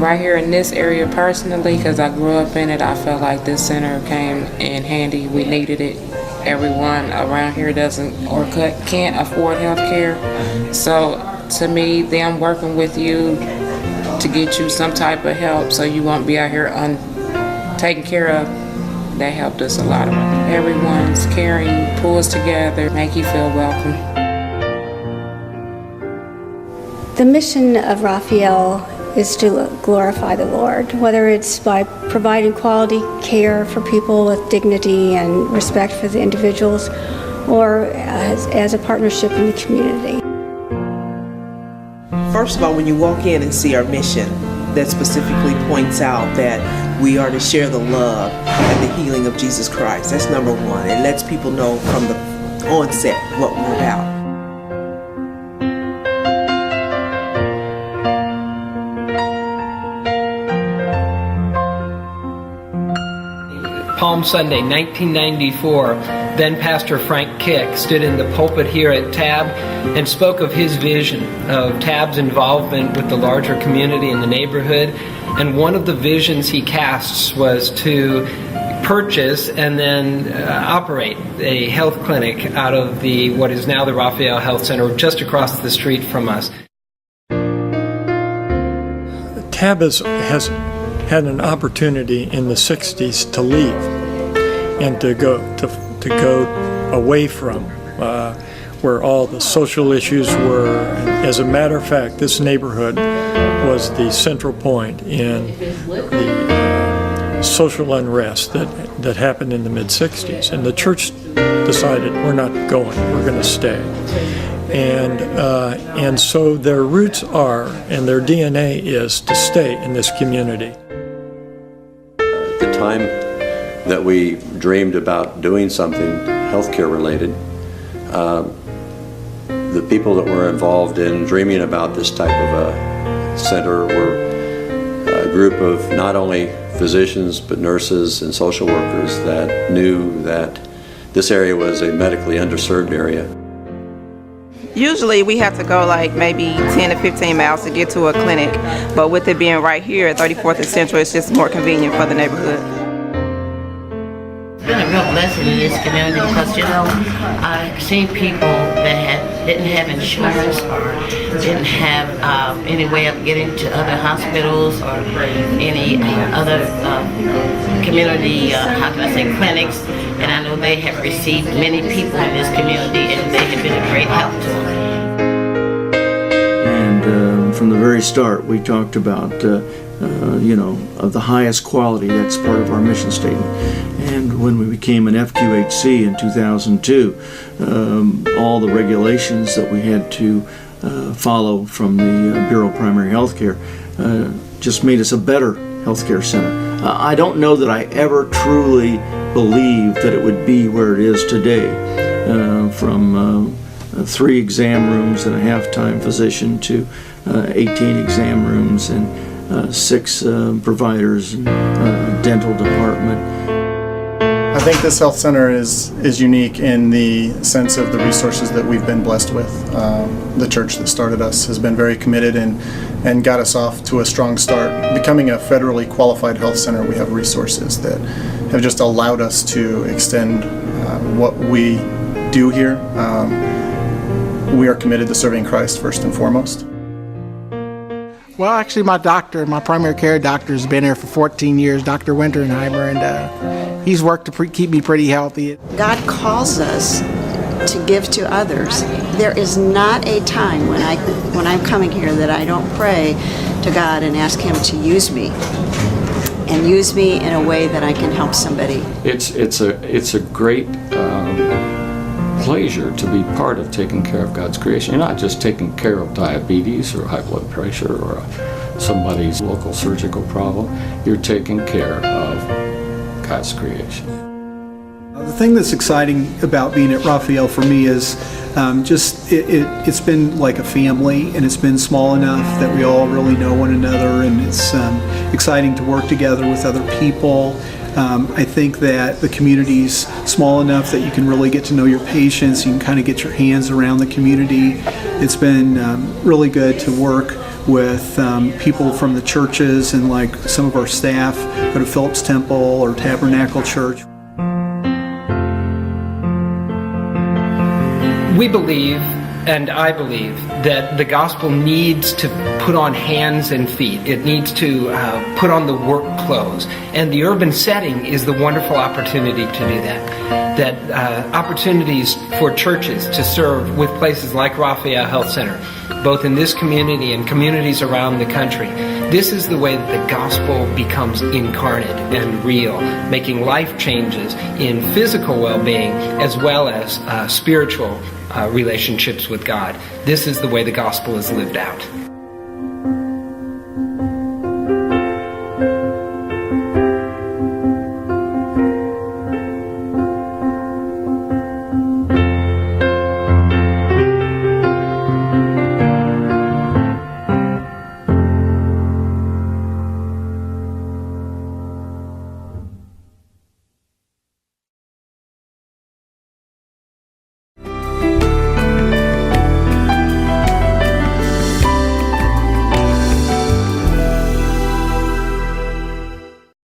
right here in this area personally, because I grew up in it, I felt like this center came in handy. We needed it. Everyone around here doesn't or can't afford health care. So to me, them working with you to get you some type of help so you won't be out here taken care of, that helped us a lot. Everyone's caring, pulls together, make you feel welcome. The mission of Raphael is to glorify the Lord, whether it's by providing quality care for people with dignity and respect for the individuals, or as a partnership in the community. First of all, when you walk in and see our mission that specifically points out that we are to share the love and the healing of Jesus Christ, that's number one. It lets people know from the onset what we're about. Palm Sunday, 1994, then Pastor Frank Kick stood in the pulpit here at TAB and spoke of his vision of TAB's involvement with the larger community in the neighborhood. And one of the visions he casts was to purchase and then operate a health clinic out of what is now the Raphael Health Center, just across the street from us. TAB has had an opportunity in the 60s to leave and to go away from where all the social issues were. As a matter of fact, this neighborhood was the central point in the social unrest that happened in the mid-60s. And the church decided, we're not going, we're going to stay. And so their roots are, and their DNA is to stay in this community. The time that we dreamed about doing something healthcare related, the people that were involved in dreaming about this type of a center were a group of not only physicians but nurses and social workers that knew that this area was a medically underserved area. Usually we have to go like maybe 10 to 15 miles to get to a clinic, but with it being right here at 34th and Central, it's just more convenient for the neighborhood. It's been a real blessing in this community because, you know, I've seen people that didn't have insurance or didn't have any way of getting to other hospitals or any other community, clinics. And I know they have received many people in this community, and they have been a great help to them. And from the very start, we talked about, of the highest quality. That's part of our mission statement. And when we became an FQHC in 2002, all the regulations that we had to follow from the Bureau of Primary Health Care just made us a better healthcare center. I don't know that I ever truly believed that it would be where it is today, from 3 exam rooms and a half-time physician to 18 exam rooms and 6 providers and dental department. I think this health center is unique in the sense of the resources that we've been blessed with. The church that started us has been very committed and got us off to a strong start. Becoming a federally qualified health center, we have resources that have just allowed us to extend what we do here. We are committed to serving Christ first and foremost. Well, actually, my primary care doctor has been here for 14 years, Dr. Winterheimer, and he's worked to keep me pretty healthy. God calls us to give to others. There is not a time when I'm coming here that I don't pray to God and ask Him to use me, and use me in a way that I can help somebody. It's a great pleasure to be part of taking care of God's creation. You're not just taking care of diabetes or high blood pressure or somebody's local surgical problem. You're taking care of God's creation. The thing that's exciting about being at Raphael for me is it's been like a family, and it's been small enough that we all really know one another, and it's exciting to work together with other people. I think that the community's small enough that you can really get to know your patients, you can kind of get your hands around the community. It's been really good to work with people from the churches, and like some of our staff go to Phillips Temple or Tabernacle Church. We believe, and I believe, that the gospel needs to put on hands and feet. It needs to put on the work clothes. And the urban setting is the wonderful opportunity to do that. That opportunities for churches to serve with places like Raphael Health Center, both in this community and communities around the country. This is the way that the gospel becomes incarnate and real, making life changes in physical well-being as well as spiritual relationships with God. This is the way the gospel is lived out.